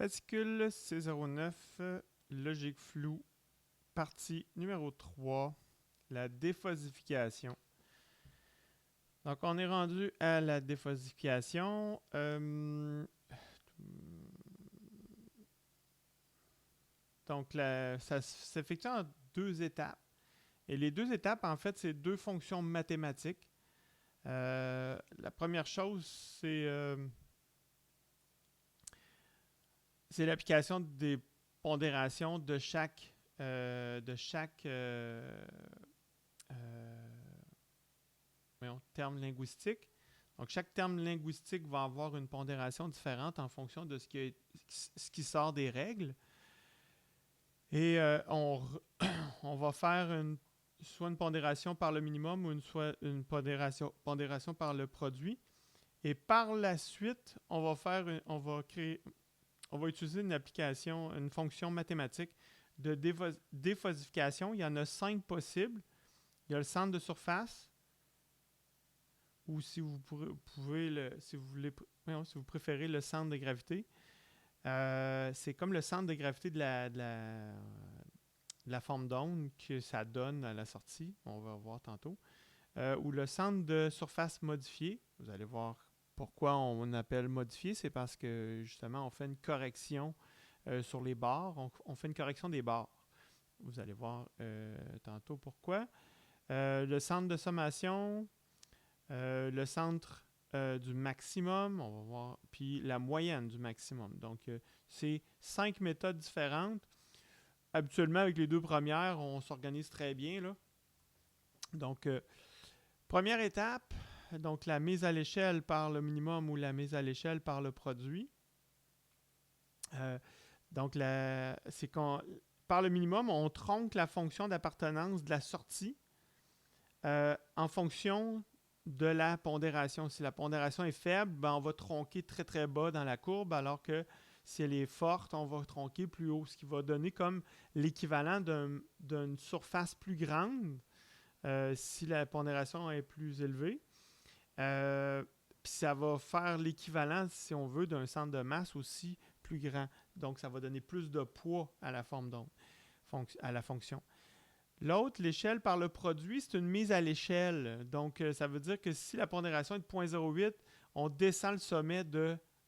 Fascicule C09, logique floue, partie numéro 3, la déphasification. Donc, on est rendu à la déphasification. Donc, ça s'effectue en deux étapes. Et les deux étapes, en fait, c'est deux fonctions mathématiques. La première chose, c'est l'application des pondérations de chaque terme linguistique. Donc, chaque terme linguistique va avoir une pondération différente en fonction de ce qui sort des règles. Et on va faire soit une pondération par le minimum ou soit une pondération par le produit. Et par la suite, on va utiliser une fonction mathématique de déphasification. Il y en a 5 possibles. Il y a le centre de surface, ou si vous préférez le centre de gravité. C'est comme le centre de gravité de la forme d'onde que ça donne à la sortie. On va voir tantôt. Ou le centre de surface modifié. Vous allez voir pourquoi on appelle modifié. C'est parce que justement, on fait une correction sur les barres. On fait une correction des barres. Vous allez voir tantôt pourquoi. Le centre de sommation, le centre du maximum, on va voir, puis la moyenne du maximum. Donc, c'est 5 méthodes différentes. Habituellement, avec les deux premières, on s'organise très bien, là. Donc, première étape, donc la mise à l'échelle par le minimum ou la mise à l'échelle par le produit. Donc, par le minimum, on tronque la fonction d'appartenance de la sortie en fonction de la pondération. Si la pondération est faible, ben on va tronquer très très bas dans la courbe, alors que si elle est forte, on va tronquer plus haut, ce qui va donner comme l'équivalent d'une surface plus grande si la pondération est plus élevée. Puis ça va faire l'équivalent, si on veut, d'un centre de masse aussi plus grand. Donc, ça va donner plus de poids à la forme d'onde, à la fonction. L'autre, l'échelle par le produit, c'est une mise à l'échelle. Donc, ça veut dire que si la pondération est de 0.08, on descend le sommet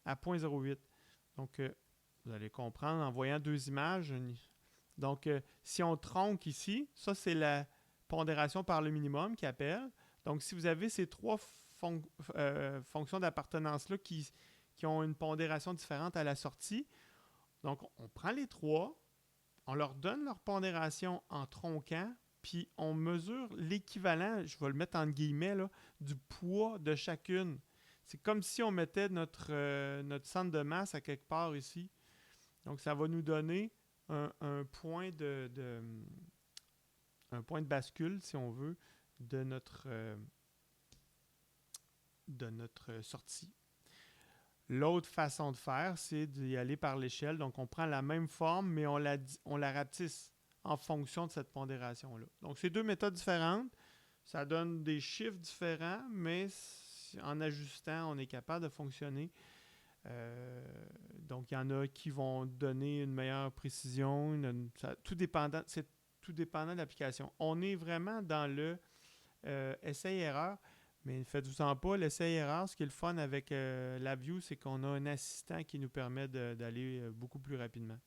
à 0.08. Donc, vous allez comprendre en voyant deux images. Donc, si on tronque ici, ça, c'est la pondération par le minimum qui appelle. Donc, si vous avez ces trois fonctions d'appartenance-là qui ont une pondération différente à la sortie, donc on prend les trois, on leur donne leur pondération en tronquant, puis on mesure l'équivalent, je vais le mettre entre guillemets, là, du poids de chacune. C'est comme si on mettait notre centre de masse à quelque part ici. Donc, ça va nous donner un point un point de bascule, si on veut, de notre sortie. L'autre façon de faire, c'est d'y aller par l'échelle. Donc, on prend la même forme, mais on la rapetisse en fonction de cette pondération-là. Donc, c'est deux méthodes différentes. Ça donne des chiffres différents, mais en ajustant, on est capable de fonctionner. Donc, il y en a qui vont donner une meilleure précision. C'est tout dépendant de l'application. On est vraiment dans le essai-erreur. Mais faites-vous-en pas, l'essai-erreur, ce qui est le fun avec LabVIEW, c'est qu'on a un assistant qui nous permet d'aller beaucoup plus rapidement.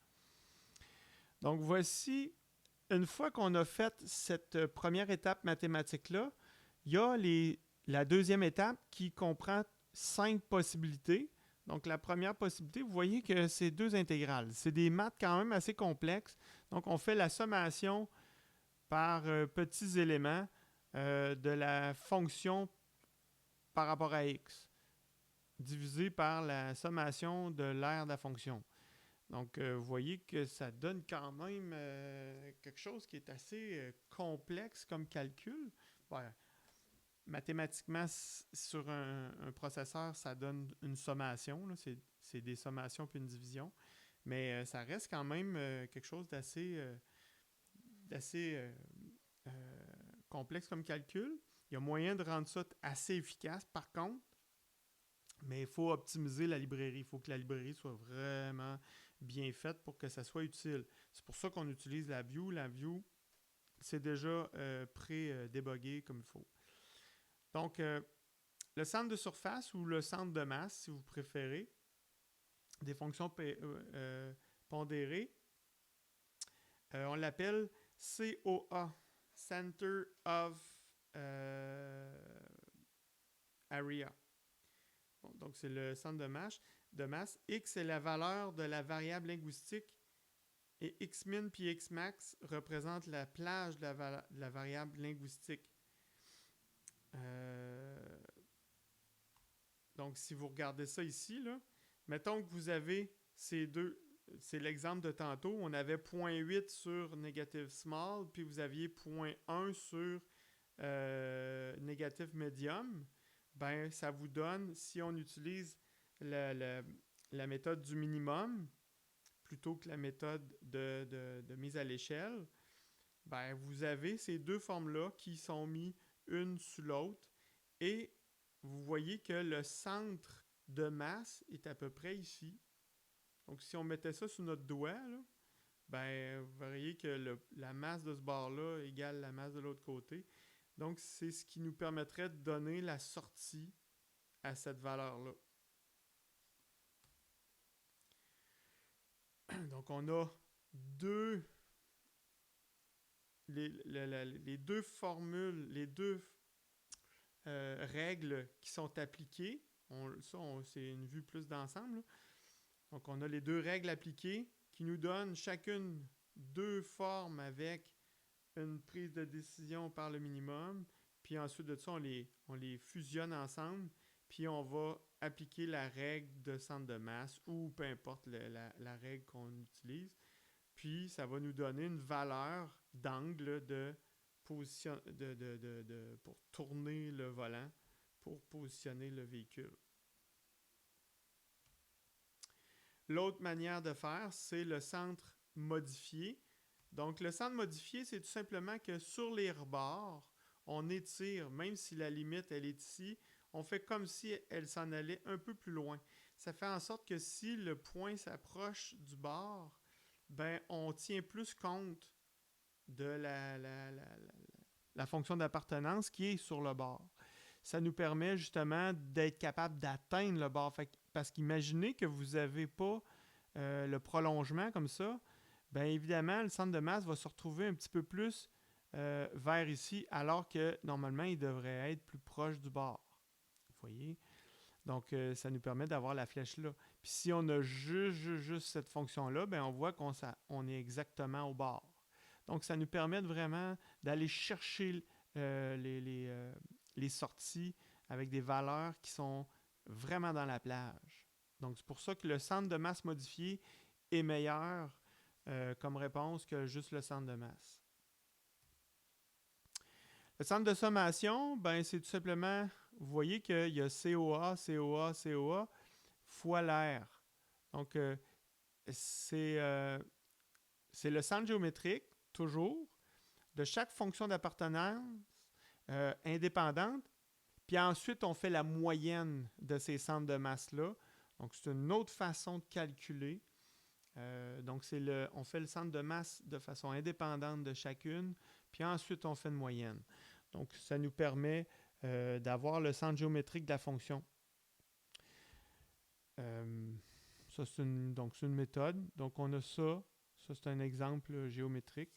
Donc voici, une fois qu'on a fait cette première étape mathématique-là, il y a la deuxième étape qui comprend 5 possibilités. Donc la première possibilité, vous voyez que c'est 2 intégrales. C'est des maths quand même assez complexes. Donc on fait la sommation par petits éléments de la fonction par rapport à x, divisé par la sommation de l'aire de la fonction. Donc, vous voyez que ça donne quand même quelque chose qui est assez complexe comme calcul. Ouais. Mathématiquement, sur un processeur, ça donne une sommation. C'est des sommations puis une division. Mais ça reste quand même quelque chose d'assez complexe comme calcul. Il y a moyen de rendre ça assez efficace. Par contre, mais il faut optimiser la librairie. Il faut que la librairie soit vraiment bien faite pour que ça soit utile. C'est pour ça qu'on utilise la view. La view, c'est déjà pré-débogué comme il faut. Donc, le centre de surface ou le centre de masse, si vous préférez, des fonctions pondérées, on l'appelle COA, Center of Area. Bon, donc, c'est le centre de masse. X est la valeur de la variable linguistique et Xmin puis Xmax représentent la plage de la variable linguistique. Donc, si vous regardez ça ici, là, mettons que vous avez ces deux, c'est l'exemple de tantôt, on avait 0.8 sur negative small, puis vous aviez 0.1 sur negative medium, ben ça vous donne, si on utilise la méthode du minimum, plutôt que la méthode de mise à l'échelle, ben vous avez ces deux formes-là qui sont mises une sur l'autre, et vous voyez que le centre de masse est à peu près ici. Donc, si on mettait ça sur notre doigt, là, ben, vous verriez que la masse de ce bord-là égale la masse de l'autre côté. Donc, c'est ce qui nous permettrait de donner la sortie à cette valeur-là. Donc, on a les deux formules, les deux règles qui sont appliquées. C'est une vue plus d'ensemble. Donc, on a les deux règles appliquées qui nous donnent chacune deux formes avec une prise de décision par le minimum. Puis ensuite de ça, on les fusionne ensemble. Puis on va appliquer la règle de centre de masse ou peu importe la règle qu'on utilise. Puis ça va nous donner une valeur d'angle pour tourner le volant, pour positionner le véhicule. L'autre manière de faire, c'est le centre modifié. Donc, le centre modifié, c'est tout simplement que sur les rebords, on étire, même si la limite, elle est ici, on fait comme si elle s'en allait un peu plus loin. Ça fait en sorte que si le point s'approche du bord, ben, on tient plus compte de la fonction d'appartenance qui est sur le bord. Ça nous permet justement d'être capable d'atteindre le bord. Parce qu'imaginez que vous n'avez pas le prolongement comme ça, bien évidemment, le centre de masse va se retrouver un petit peu plus vers ici, alors que normalement, il devrait être plus proche du bord. Vous voyez? Donc, ça nous permet d'avoir la flèche là. Puis si on a juste cette fonction-là, bien, on voit qu'on est exactement au bord. Donc, ça nous permet vraiment d'aller chercher les sorties avec des valeurs qui sont vraiment dans la plage. Donc, c'est pour ça que le centre de masse modifié est meilleur comme réponse que juste le centre de masse. Le centre de sommation, ben, c'est tout simplement, vous voyez qu'il y a COA, COA, COA fois l'air. Donc, c'est le centre géométrique, toujours, de chaque fonction d'appartenance indépendante. Puis ensuite, on fait la moyenne de ces centres de masse-là. Donc, c'est une autre façon de calculer. Donc, on fait le centre de masse de façon indépendante de chacune, puis ensuite, on fait une moyenne. Donc, ça nous permet d'avoir le centre géométrique de la fonction. Ça, c'est une méthode. Donc, on a ça. Ça, c'est un exemple géométrique.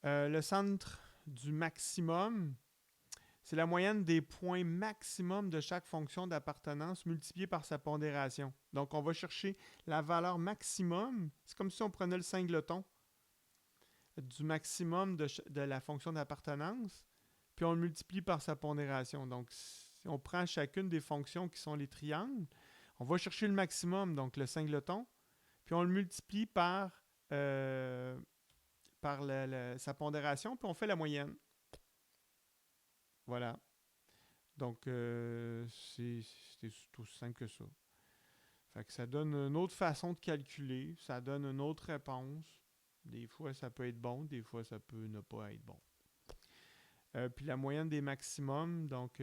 Le centre du maximum, c'est la moyenne des points maximum de chaque fonction d'appartenance multipliée par sa pondération. Donc, on va chercher la valeur maximum. C'est comme si on prenait le singleton du maximum de la fonction d'appartenance, puis on le multiplie par sa pondération. Donc, si on prend chacune des fonctions qui sont les triangles, on va chercher le maximum, donc le singleton, puis on le multiplie par sa pondération, puis on fait la moyenne. Voilà. Donc, c'est aussi simple que ça. Fait que ça donne une autre façon de calculer, ça donne une autre réponse. Des fois, ça peut être bon, des fois, ça peut ne pas être bon. Puis la moyenne des maximums, donc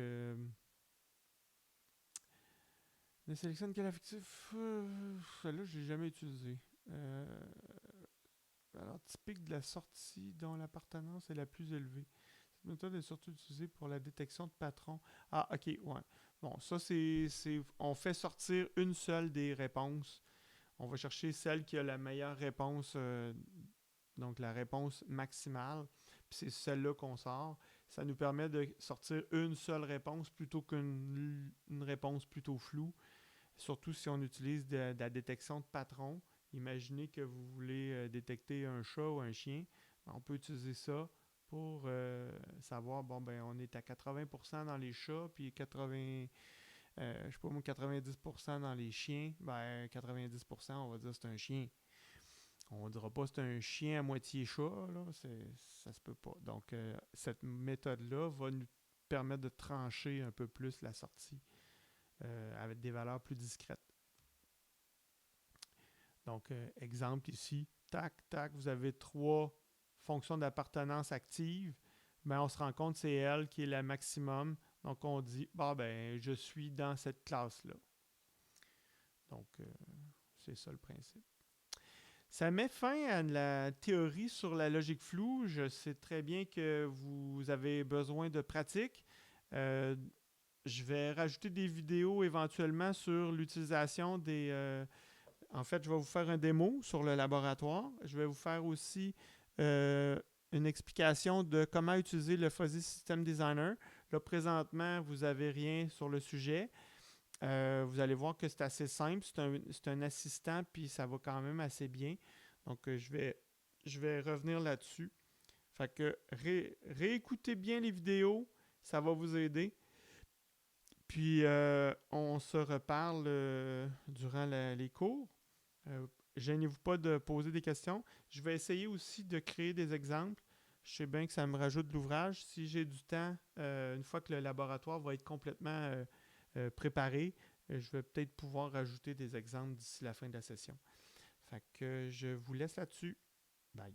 Ne sélectionne quel affectif? Celle-là, je l'ai jamais utilisé. Alors, typique de la sortie dont l'appartenance est la plus élevée. Cette méthode est surtout utilisée pour la détection de patrons. Ah, ok, ouais. Bon, ça, on fait sortir une seule des réponses. On va chercher celle qui a la meilleure réponse, donc la réponse maximale. Puis c'est celle-là qu'on sort. Ça nous permet de sortir une seule réponse plutôt qu'une réponse plutôt floue. Surtout si on utilise de la détection de patrons. Imaginez que vous voulez détecter un chat ou un chien. On peut utiliser ça pour savoir, bon, ben, on est à 80% dans les chats, puis 90% dans les chiens. Ben, 90%, on va dire c'est un chien. On ne dira pas c'est un chien à moitié chat, là. Ça se peut pas. Donc, cette méthode-là va nous permettre de trancher un peu plus la sortie avec des valeurs plus discrètes. Donc, exemple ici, tac, tac, vous avez 3 fonctions d'appartenance actives. Ben, on se rend compte que c'est elle qui est la maximum. Donc, on dit, bah ben, je suis dans cette classe-là. Donc, c'est ça le principe. Ça met fin à la théorie sur la logique floue. Je sais très bien que vous avez besoin de pratique. Je vais rajouter des vidéos éventuellement sur l'utilisation des... en fait, je vais vous faire un démo sur le laboratoire. Je vais vous faire aussi une explication de comment utiliser le Fuzzy System Designer. Là, présentement, vous n'avez rien sur le sujet. Vous allez voir que c'est assez simple. C'est un assistant, puis ça va quand même assez bien. Donc, je vais revenir là-dessus. Fait que réécoutez bien les vidéos. Ça va vous aider. Puis, on se reparle durant les cours. Gênez-vous pas de poser des questions. Je vais essayer aussi de créer des exemples. Je sais bien que ça me rajoute de l'ouvrage. Si j'ai du temps, une fois que le laboratoire va être complètement préparé, je vais peut-être pouvoir rajouter des exemples d'ici la fin de la session. Fait que je vous laisse là-dessus. Bye.